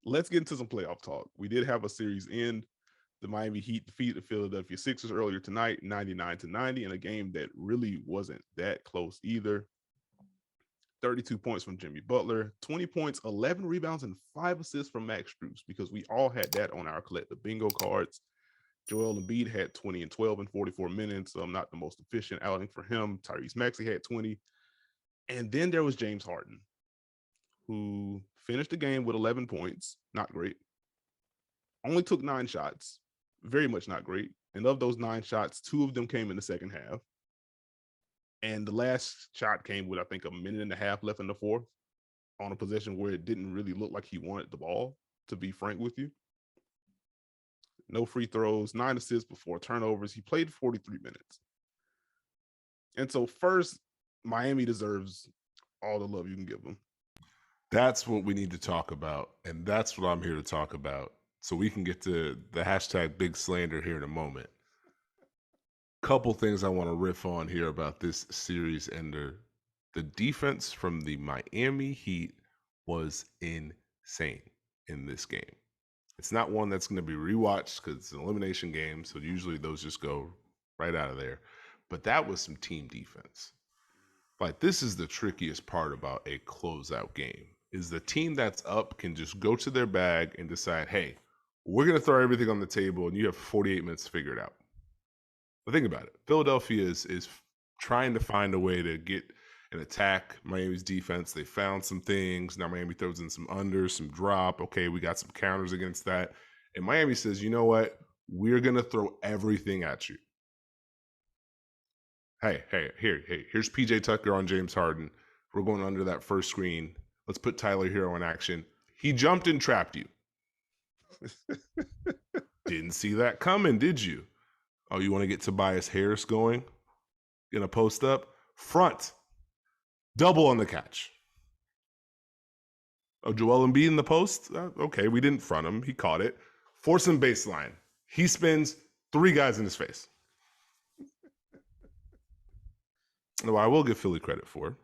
let's get into some playoff talk. We did have a series end. The Miami Heat defeated the Philadelphia Sixers earlier tonight, 99-90, in a game that really wasn't that close either. 32 points from Jimmy Butler, 20 points, 11 rebounds, and 5 assists from Max Strus, because we all had that on our collective bingo cards. Joel Embiid had 20 and 12 in 44 minutes. Not the most efficient outing for him. Tyrese Maxey had 20. And then there was James Harden, who finished the game with 11 points. Not great. Only took 9 shots. Very much not great. And of those 9 shots, 2 of them came in the second half. And the last shot came with, I think, a minute and a half left in the fourth, on a possession where it didn't really look like he wanted the ball, to be frank with you. No free throws, 9 assists before turnovers. He played 43 minutes. And so first, Miami deserves all the love you can give them. That's what we need to talk about. And that's what I'm here to talk about. So we can get to the hashtag big slander here in a moment. Couple things I want to riff on here about this series ender. The defense from the Miami Heat was insane in this game. It's not one that's going to be rewatched because it's an elimination game, so usually those just go right out of there. But that was some team defense. Like, this is the trickiest part about a closeout game, is the team that's up can just go to their bag and decide, hey, we're going to throw everything on the table, and you have 48 minutes to figure it out. But think about it. Philadelphia is trying to find a way to get and attack Miami's defense. They found some things. Now Miami throws in some unders, some drop. Okay, we got some counters against that. And Miami says, you know what? We're going to throw everything at you. Hey, here's PJ Tucker on James Harden. We're going under that first screen. Let's put Tyler Hero in action. He jumped and trapped you. Didn't see that coming, did you? Oh, you want to get Tobias Harris going in a post up? Front. Double on the catch. Oh, Joel Embiid in the post? Okay, we didn't front him. He caught it. Force him baseline. He spins 3 guys in his face. No, I will give Philly credit for.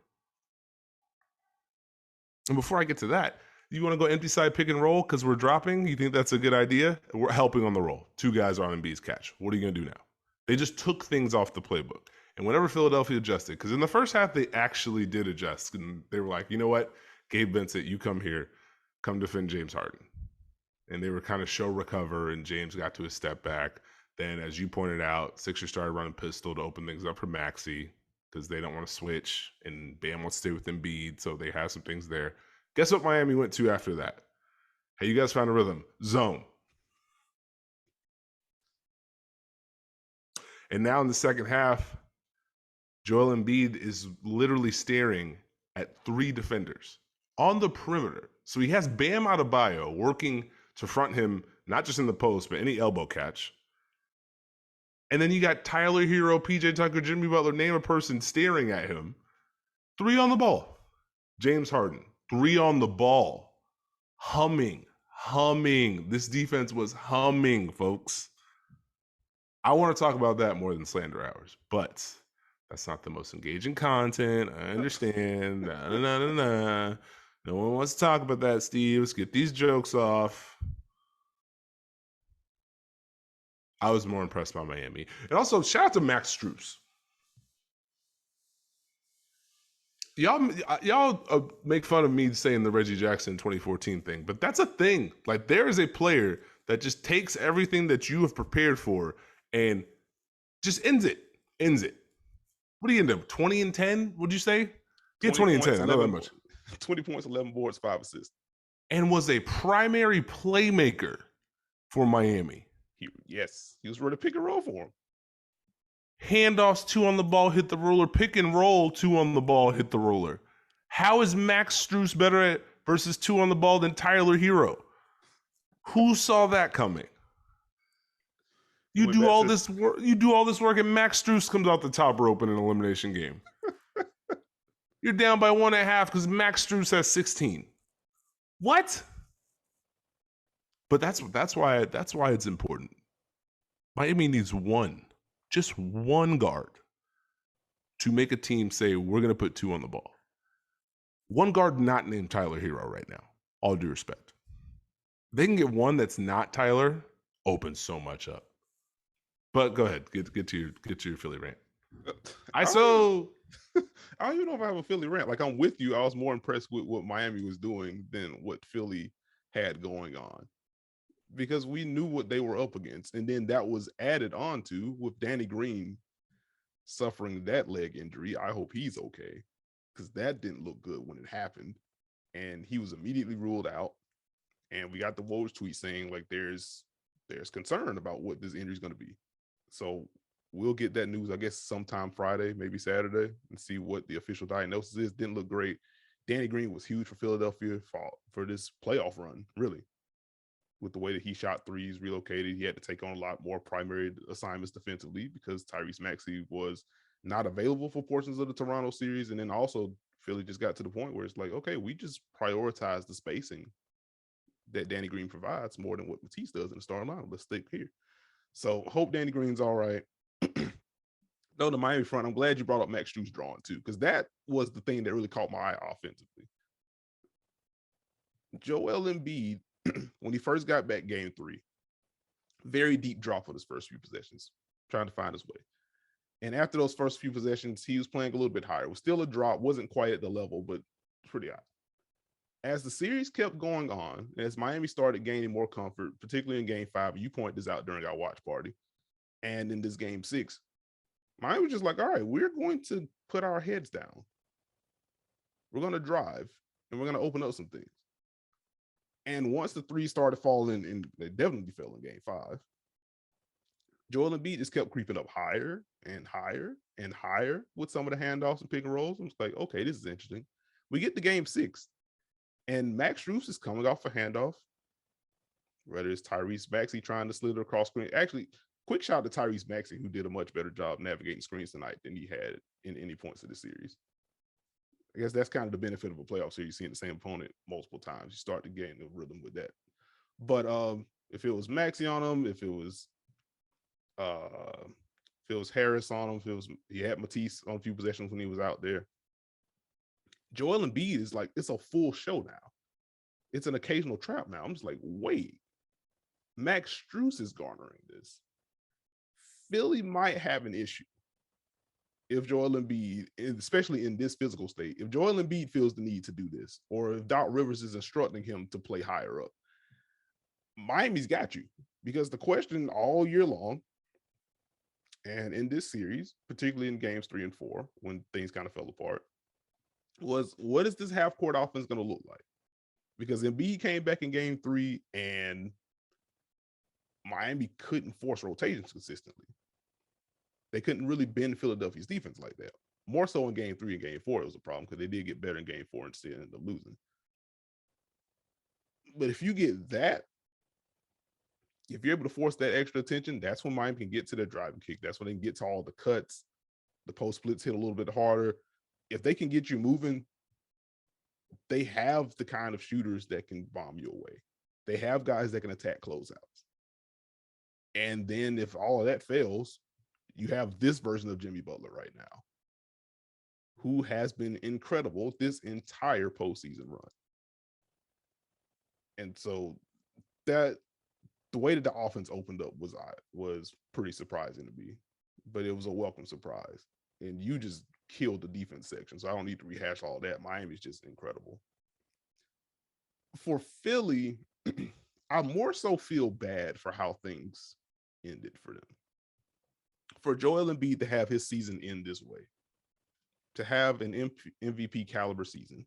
And before I get to that, you want to go empty side pick and roll because we're dropping? You think that's a good idea? We're helping on the roll. 2 guys are on Embiid's catch. What are you going to do now? They just took things off the playbook. And whenever Philadelphia adjusted, because in the first half, they actually did adjust. And they were like, you know what? Gabe Vincent, you come here. Come defend James Harden. And they were kind of show recover, and James got to a step back. Then, as you pointed out, Sixers started running pistol to open things up for Maxey because they don't want to switch. And Bam wants to stay with Embiid, so they have some things there. Guess what Miami went to after that? Hey, you guys found a rhythm. Zone. And now in the second half, Joel Embiid is literally staring at 3 defenders on the perimeter. So he has Bam Adebayo working to front him, not just in the post, but any elbow catch. And then you got Tyler Hero, PJ Tucker, Jimmy Butler, name a person staring at him. 3 on the ball. James Harden, 3 on the ball. Humming. This defense was humming, folks. I want to talk about that more than slander hours, but that's not the most engaging content. I understand. No one wants to talk about that, Steve. Let's get these jokes off. I was more impressed by Miami. And also, shout out to Max Strus. Y'all make fun of me saying the Reggie Jackson 2014 thing, but that's a thing. Like, there is a player that just takes everything that you have prepared for and just ends it. What do you end up? 20 and 10? What'd you say? Yeah, 20 and 10. I know that much. 20 points, 11 boards, 5 assists. And was a primary playmaker for Miami. Yes, he was ready to pick and roll for him. Handoffs, 2 on the ball, hit the roller. Pick and roll, 2 on the ball, hit the roller. How is Max Strus better at versus 2 on the ball than Tyler Hero? Who saw that coming? You do all this work, and Max Strus comes out the top rope in an elimination game. You're down by 1.5 because Max Strus has 16. What? But that's why it's important. Miami needs just one guard to make a team say, we're going to put 2 on the ball. One guard not named Tyler Hero right now, all due respect. they can get one that's not Tyler, opens so much up. But go ahead, get to your Philly rant. I don't even know if I have a Philly rant. Like, I'm with you. I was more impressed with what Miami was doing than what Philly had going on, because we knew what they were up against. And then that was added on to with Danny Green suffering that leg injury. I hope he's okay, because that didn't look good when it happened. And he was immediately ruled out. And we got the Woj tweet saying, like, there's concern about what this injury is going to be. So we'll get that news, I guess, sometime Friday, maybe Saturday, and see what the official diagnosis is. Didn't look great. Danny Green was huge for Philadelphia for this playoff run, really, with the way that he shot threes, relocated. He had to take on a lot more primary assignments defensively because Tyrese Maxey was not available for portions of the Toronto series. And then also Philly just got to the point where it's like, okay, we just prioritize the spacing that Danny Green provides more than what Matisse does in the starting lineup. Let's stick here. So hope Danny Green's all right. No, the Miami front, I'm glad you brought up Max Strus drawing too, because that was the thing that really caught my eye offensively. Joel Embiid, when he first got back game 3, very deep drop for his first few possessions, trying to find his way. And after those first few possessions, he was playing a little bit higher. It was still a drop, wasn't quite at the level, but pretty high. As the series kept going on, as Miami started gaining more comfort, particularly in game 5, you point this out during our watch party, and in this game 6, Miami was just like, all right, we're going to put our heads down. We're going to drive, and we're going to open up some things. And once the three started falling, and they definitely fell in game 5, Joel Embiid just kept creeping up higher and higher and higher with some of the handoffs and pick and rolls. I'm just like, okay, this is interesting. We get to game 6, and Max Strus is coming off a handoff, whether it's Tyrese Maxey trying to slither across screen. Actually, quick shout to Tyrese Maxey, who did a much better job navigating screens tonight than he had in any points of the series. I guess that's kind of the benefit of a playoff series, seeing the same opponent multiple times. You start to gain the rhythm with that. But if it was Maxey on him, if it was Harris on him, he had Matisse on a few possessions when he was out there. Joel Embiid is like, it's a full show now. It's an occasional trap now. I'm just like, wait, Max Strus is garnering this. Philly might have an issue if Joel Embiid, especially in this physical state, if Joel Embiid feels the need to do this, or if Doc Rivers is instructing him to play higher up. Miami's got you, because the question all year long, and in this series, particularly in games 3 and 4, when things kind of fell apart, was what is this half court offense going to look like? Because Embiid came back in game 3 and Miami couldn't force rotations consistently. They couldn't really bend Philadelphia's defense like that. More so in game 3 and game 4, it was a problem because they did get better in game 4 and still ended up losing. But if you get that, if you're able to force that extra attention, that's when Miami can get to their driving kick. That's when they can get to all the cuts. The post splits hit a little bit harder. If they can get you moving, they have the kind of shooters that can bomb you away. They have guys that can attack closeouts. And then if all of that fails, you have this version of Jimmy Butler right now, who has been incredible this entire postseason run. And so that the way that the offense opened up was pretty surprising to me, but it was a welcome surprise. And you just killed the defense section, so I don't need to rehash all that. Miami's just incredible. For Philly, I more so feel bad for how things ended for them. For Joel Embiid to have his season end this way, to have an MVP caliber season.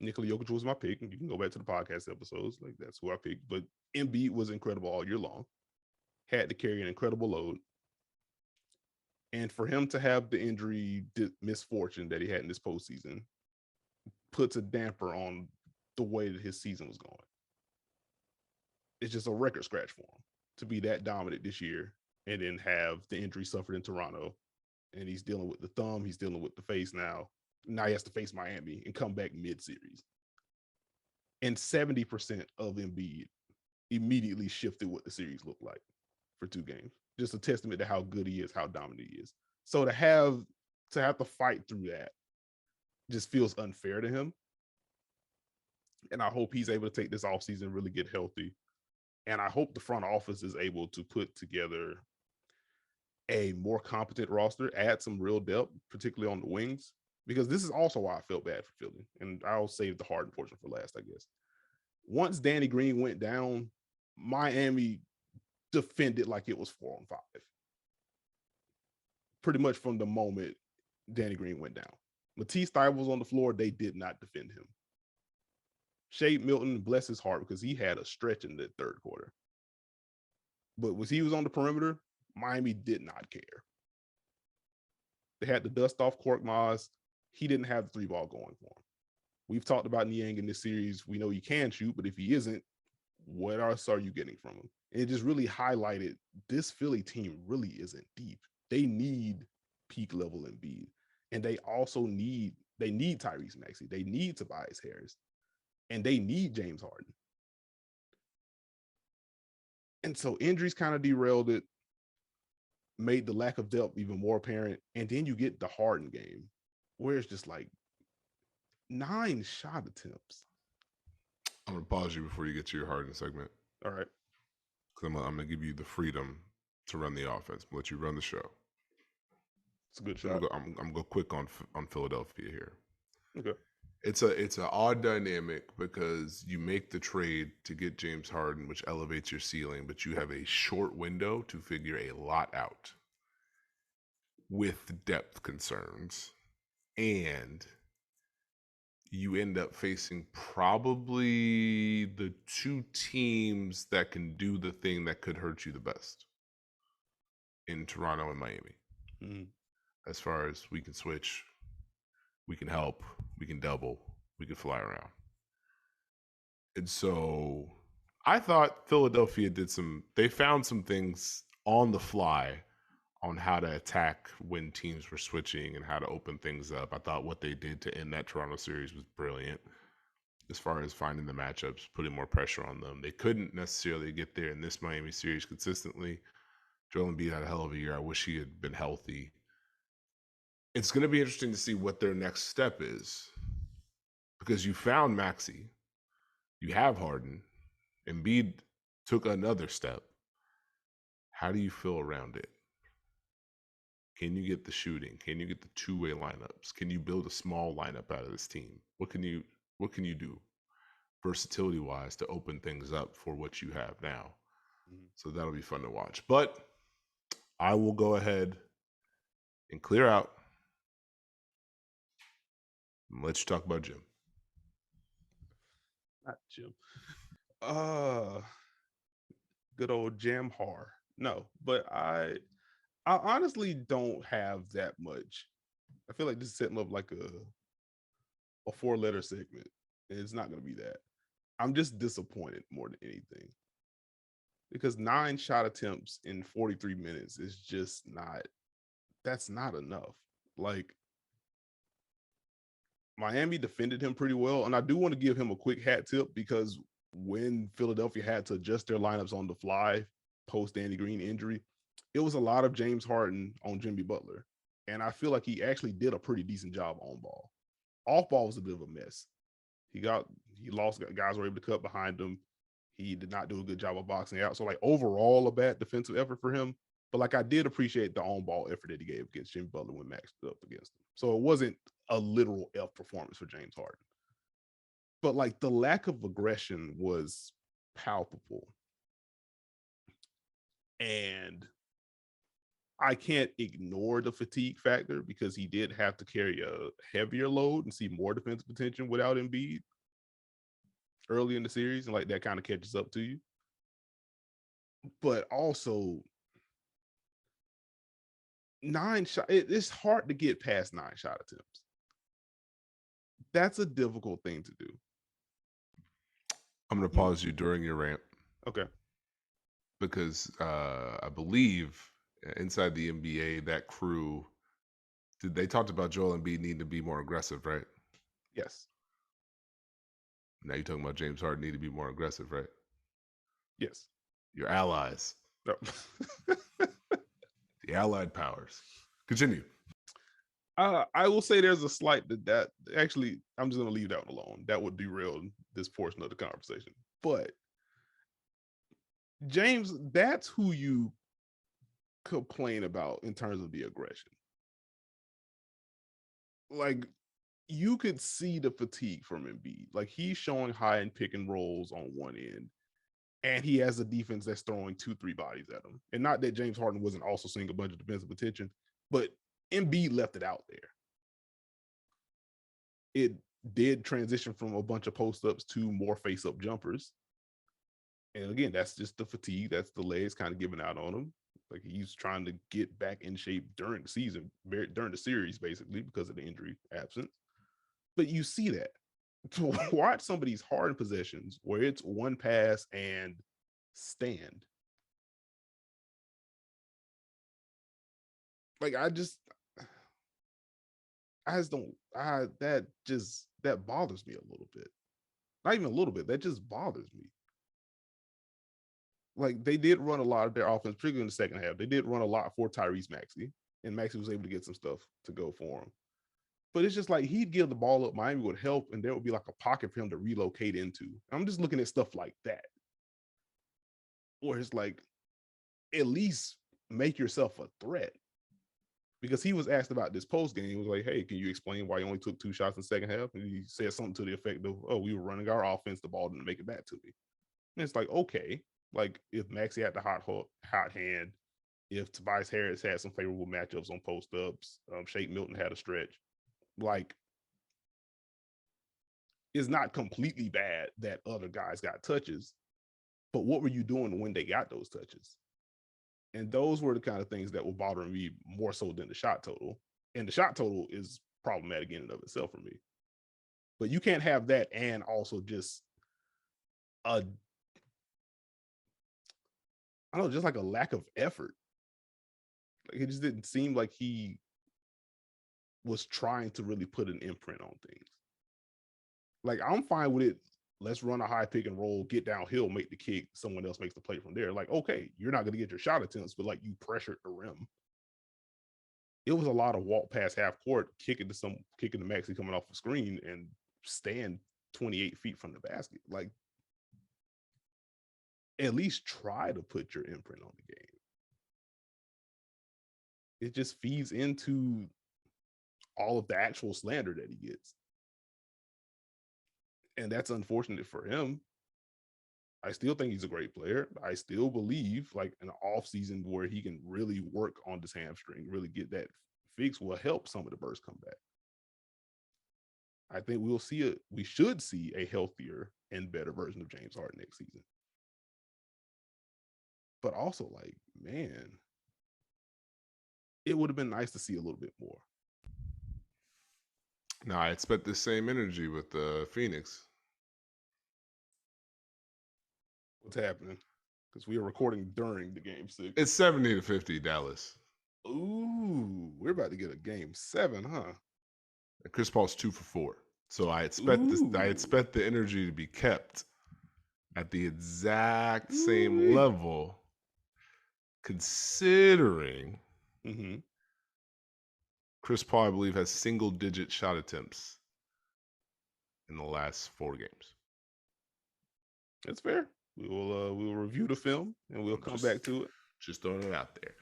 Nikola Jokic was my pick, and you can go back to the podcast episodes. Like, that's who I picked. But Embiid was incredible all year long. Had to carry an incredible load. And for him to have the injury misfortune that he had in this postseason puts a damper on the way that his season was going. It's just a record scratch for him to be that dominant this year and then have the injury suffered in Toronto. And he's dealing with the thumb. He's dealing with the face now. Now he has to face Miami and come back mid-series. And 70% of Embiid immediately shifted what the series looked like for 2 games. Just a testament to how good he is, how dominant he is. So to have to fight through that just feels unfair to him. And I hope he's able to take this offseason and really get healthy. And I hope the front office is able to put together a more competent roster, add some real depth, particularly on the wings, because this is also why I felt bad for Philly. And I'll save the Harden portion for last, I guess. Once Danny Green went down, Miami defended like it was 4-on-5. Pretty much from the moment Danny Green went down. Matisse Thybulle was on the floor. They did not defend him. Shea Milton, bless his heart, because he had a stretch in the third quarter. But when he was on the perimeter, Miami did not care. They had to dust off Korkmaz. He didn't have the 3-ball going for him. We've talked about Niang in this series. We know he can shoot, but if he isn't, what else are you getting from him? And it just really highlighted this Philly team really isn't deep. They need peak level Embiid. And they also need Tyrese Maxey. They need Tobias Harris. And they need James Harden. And so injuries kind of derailed it, made the lack of depth even more apparent. And then you get the Harden game, where it's just like 9 shot attempts. I'm going to pause you before you get to your Harden segment. All right. Because I'm going to give you the freedom to run the offense, let you run the show. It's a good shot. I'm going to go quick on Philadelphia here. Okay. It's an odd dynamic because you make the trade to get James Harden, which elevates your ceiling, but you have a short window to figure a lot out with depth concerns. And you end up facing probably the 2 teams that can do the thing that could hurt you the best in Toronto and Miami. Mm-hmm. As far as we can switch, we can help, we can double, we can fly around. And so I thought Philadelphia they found some things on the fly on how to attack when teams were switching and how to open things up. I thought what they did to end that Toronto series was brilliant as far as finding the matchups, putting more pressure on them. They couldn't necessarily get there in this Miami series consistently. Joel Embiid had a hell of a year. I wish he had been healthy. It's going to be interesting to see what their next step is because you found Maxey. You have Harden. Embiid took another step. How do you feel around it? Can you get the shooting? Can you get the 2-way lineups? Can you build a small lineup out of this team? What can you do versatility-wise to open things up for what you have now? Mm-hmm. So that'll be fun to watch. But I will go ahead and clear out and let you talk about Jim. Not Jim. Good old Jam Har. No, but I honestly don't have that much. I feel like this is setting up like a 4-letter segment. And it's not going to be that. I'm just disappointed more than anything. Because 9 shot attempts in 43 minutes is just that's not enough. Like, Miami defended him pretty well. And I do want to give him a quick hat tip because when Philadelphia had to adjust their lineups on the fly post Danny Green injury, it was a lot of James Harden on Jimmy Butler. And I feel like he actually did a pretty decent job on ball. Off ball was a bit of a mess. He lost, guys were able to cut behind him. He did not do a good job of boxing out. So like overall a bad defensive effort for him. But like I did appreciate the on ball effort that he gave against Jimmy Butler when Max stood up against him. So it wasn't a literal F performance for James Harden. But like the lack of aggression was palpable. And I can't ignore the fatigue factor because he did have to carry a heavier load and see more defensive potential without Embiid early in the series. And like that kind of catches up to you. But also 9 shot, it's hard to get past 9 shot attempts. That's a difficult thing to do. I'm going to pause you during your rant. Okay. Because I believe inside the NBA, that crew, they talked about Joel Embiid needing to be more aggressive, right? Yes. Now you're talking about James Harden need to be more aggressive, right? Yes. Your allies. No. The allied powers. Continue. I will say there's a slight that actually I'm just gonna leave that one alone. That would derail this portion of the conversation. But James, that's who you complain about in terms of the aggression. Like you could see the fatigue from Embiid. Like he's showing high and pick and rolls on one end, and he has a defense that's throwing 2-3 bodies at him. And not that James Harden wasn't also seeing a bunch of defensive attention, but Embiid left it out there. It did transition from a bunch of post ups to more face up jumpers. And again, that's just the fatigue. That's the legs kind of giving out on him. Like he's trying to get back in shape during the season, during the series, basically, because of the injury absence. But you see that. To watch some of these hard possessions where it's one pass and stand. Like I just don't that bothers me a little bit. Not even a little bit. That just bothers me. Like they did run a lot of their offense, particularly in the second half. They did run a lot for Tyrese Maxey, and Maxey was able to get some stuff to go for him. But it's just like he'd give the ball up, Miami would help, and there would be like a pocket for him to relocate into. I'm just looking at stuff like that. Or it's like, at least make yourself a threat. Because he was asked about this post game. He was like, hey, can you explain why you only took 2 shots in the second half? And he said something to the effect of, oh, we were running our offense, the ball didn't make it back to me. And it's like, okay, like if Maxey had the hot hand, if Tobias Harris had some favorable matchups on post ups, Shake Milton had a stretch, like it's not completely bad that other guys got touches, but what were you doing when they got those touches? And those were the kind of things that were bothering me more so than the shot total. And the shot total is problematic in and of itself for me. But you can't have that and also just a, I don't know, just like a lack of effort. Like it just didn't seem like he was trying to really put an imprint on things. Like I'm fine with it. Let's run a high pick and roll, get downhill, make the kick. Someone else makes the play from there. Like, okay, you're not going to get your shot attempts, but like you pressured the rim. It was a lot of walk past half court, kicking to Maxey coming off the screen and stand 28 feet from the basket. Like, at least try to put your imprint on the game. It just feeds into all of the actual slander that he gets. And that's unfortunate for him. I still think he's a great player. I still believe like an off season where he can really work on this hamstring, really get that fix will help some of the bursts come back. I think we should see a healthier and better version of James Harden next season. But also like, man, it would have been nice to see a little bit more. No, I expect the same energy with Phoenix. What's happening? Because we are recording during the game 6. It's 70-50 Dallas. Ooh, we're about to get a game 7, huh? And Chris Paul's 2 for 4. So I expect the energy to be kept at the exact same level, considering Chris Paul, I believe, has single-digit shot attempts in the last 4 games. That's fair. We will review the film and we'll come back to it. Just throwing it out there.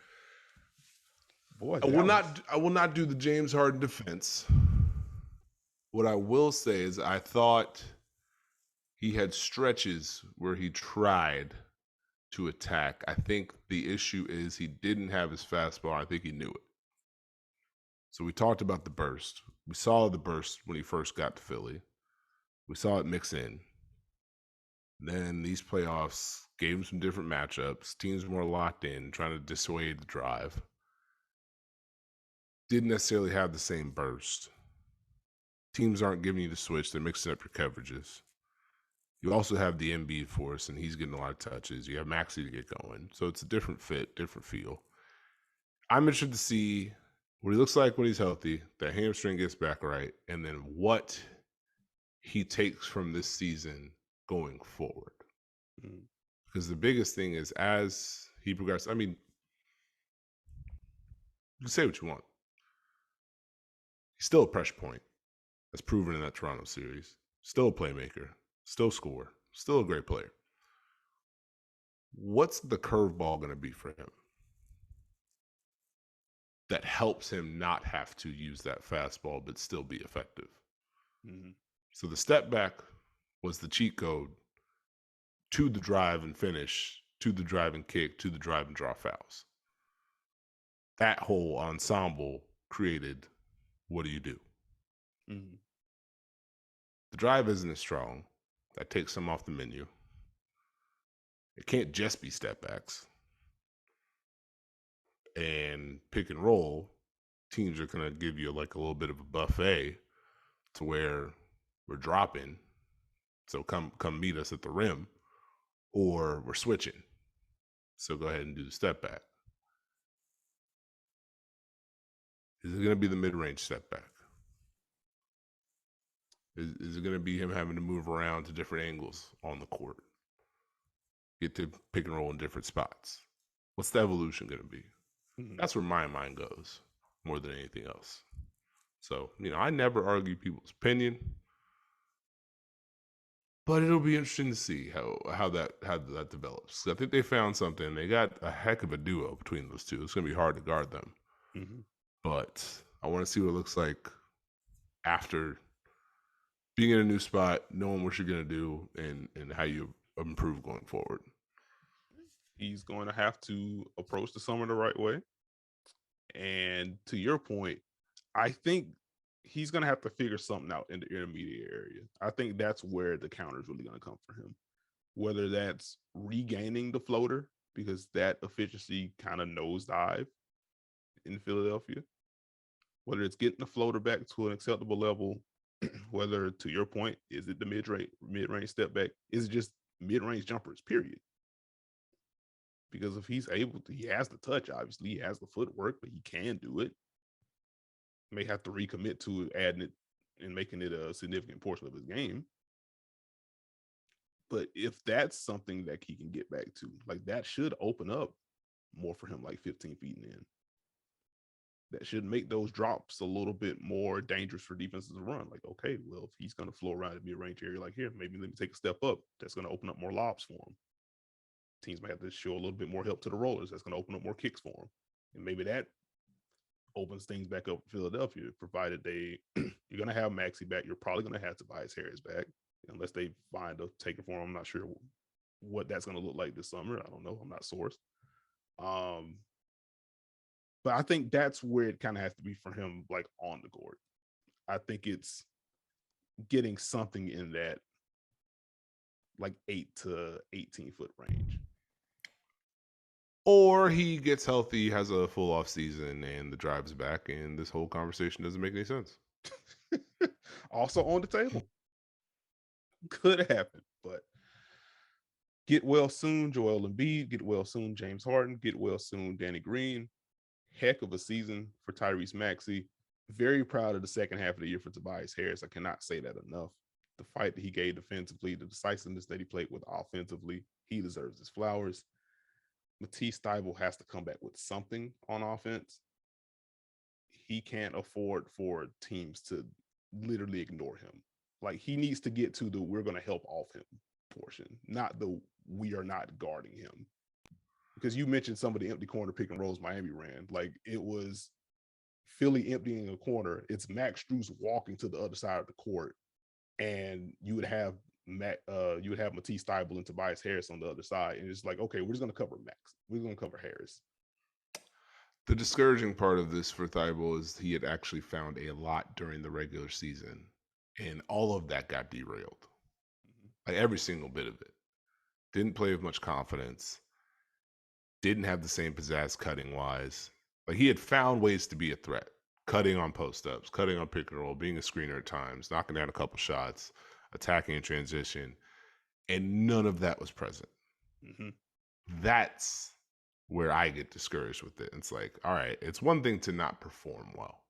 Boy, I will not do the James Harden defense. What I will say is I thought he had stretches where he tried to attack. I think the issue is he didn't have his fastball. I think he knew it. So we talked about the burst. We saw the burst when he first got to Philly. We saw it mix in. Then these playoffs gave him some different matchups. Teams more locked in, trying to dissuade the drive. Didn't necessarily have the same burst. Teams aren't giving you the switch. They're mixing up your coverages. You also have the Embiid force, and he's getting a lot of touches. You have Maxey to get going. So it's a different fit, different feel. I'm interested to see what he looks like when he's healthy, that hamstring gets back right, and then what he takes from this season going forward. Because the biggest thing is as he progresses, I mean, you can say what you want. He's still a pressure point, as proven in that Toronto series. Still a playmaker, still scorer, still a great player. What's the curveball going to be for him that helps him not have to use that fastball but still be effective? Mm-hmm. So the step back was the cheat code to the drive and finish, to the drive and kick, to the drive and draw fouls. That whole ensemble created what do you do? Mm-hmm. The drive isn't as strong. That takes some off the menu. It can't just be step backs. And pick and roll, teams are going to give you like a little bit of a buffet to where we're dropping. So come meet us at the rim, or we're switching. So go ahead and do the step back. Is it going to be the mid-range step back? Is it going to be him having to move around to different angles on the court? Get to pick and roll in different spots? What's the evolution going to be? Mm-hmm. That's where my mind goes more than anything else. So, I never argue people's opinion, but it'll be interesting to see how that develops. I think they found something. They got a heck of a duo between those two. It's going to be hard to guard them. Mm-hmm. But I want to see what it looks like after being in a new spot, knowing what you're going to do, and how you improve going forward. He's going to have to approach the summer the right way. And to your point, I think he's going to have to figure something out in the intermediate area. I think that's where the counter is really going to come for him. Whether that's regaining the floater, because that efficiency kind of nosedive in Philadelphia, whether it's getting the floater back to an acceptable level, whether, to your point, is it the mid-range step back? Is it just mid-range jumpers, period? Because if he's able to, he has the touch, obviously, he has the footwork, but he can do it. May have to recommit to adding it and making it a significant portion of his game. But if that's something that he can get back to, like, that should open up more for him, like 15 feet in. That should make those drops a little bit more dangerous for defenses to run. Like, okay, well, if he's going to flow around the mid-range area, like, here, maybe let me take a step up. That's going to open up more lobs for him. Teams might have to show a little bit more help to the rollers. That's going to open up more kicks for him. And maybe that opens things back up for Philadelphia, provided you're going to have Maxey back. You're probably going to have Tobias Harris back, unless they find a taker for him. I'm not sure what that's going to look like this summer. I don't know. I'm not sourced. But I think that's where it kind of has to be for him, like, on the court. I think it's getting something in that like 8 to 18 foot range. Or he gets healthy, has a full off season, and the drive's back, and this whole conversation doesn't make any sense. Also on the table. Could happen, but get well soon, Joel Embiid. Get well soon, James Harden. Get well soon, Danny Green. Heck of a season for Tyrese Maxey. Very proud of the second half of the year for Tobias Harris. I cannot say that enough. The fight that he gave defensively, the decisiveness that he played with offensively, he deserves his flowers. Matisse Thybulle has to come back with something on offense. He can't afford for teams to literally ignore him. Like, he needs to get to the we're going to help off him portion, not the we are not guarding him. Because you mentioned some of the empty corner pick and rolls Miami ran. Like, it was Philly emptying a corner. It's Max Strus walking to the other side of the court, and you would have Matisse Thybulle and Tobias Harris on the other side, and it's like, okay, we're just going to cover Max. We're going to cover Harris. The discouraging part of this for Thybulle is he had actually found a lot during the regular season, and all of that got derailed. Mm-hmm. Like, every single bit of it. Didn't play with much confidence. Didn't have the same pizzazz cutting wise. Like, he had found ways to be a threat. Cutting on post-ups, cutting on pick and roll, being a screener at times, knocking down a couple shots, attacking in transition, and none of that was present. Mm-hmm. That's where I get discouraged with it. It's like, all right, it's one thing to not perform well.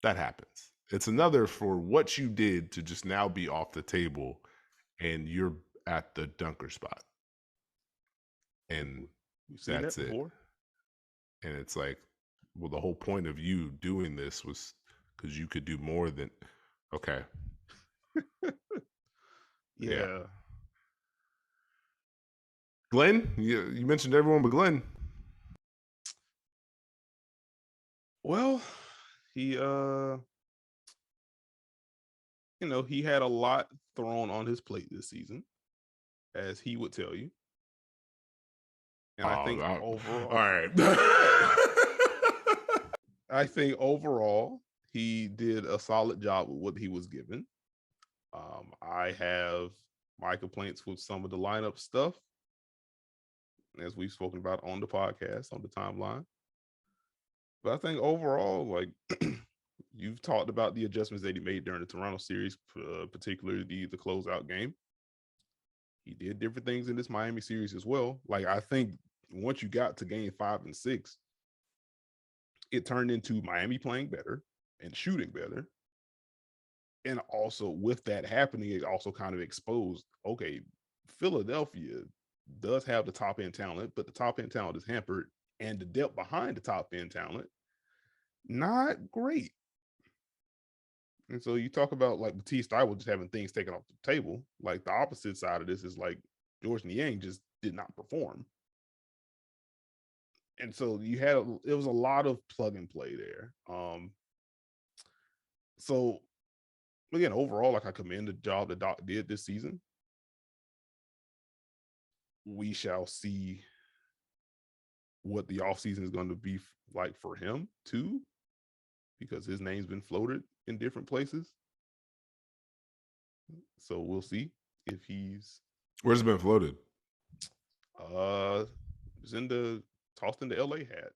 That happens. It's another for what you did to just now be off the table and you're at the dunker spot. And that's it. And it's like, well, the whole point of you doing this was because you could do more than. Okay. Yeah. Glenn, you mentioned everyone but Glenn. Well, he he had a lot thrown on his plate this season, as he would tell you. And I think overall, all right. I think overall he did a solid job with what he was given. I have my complaints with some of the lineup stuff, as we've spoken about on the podcast, on the timeline. But I think overall, like you've talked about the adjustments that he made during the Toronto series, particularly the closeout game. He did different things in this Miami series as well. Like I think once you got to game 5 and 6, it turned into Miami playing better and shooting better. And also with that happening, it also kind of exposed, okay, Philadelphia does have the top end talent, but the top end talent is hampered, and the depth behind the top end talent, not great. And so you talk about like Matisse Thybulle just having things taken off the table. Like the opposite side of this is like George Niang just did not perform. And so it was a lot of plug and play there. So again, overall, like I commend the job that Doc did this season. We shall see what the offseason is going to be like for him too, because his name's been floated in different places. So we'll see if he's Where's it been floated? it's tossed in the LA hat.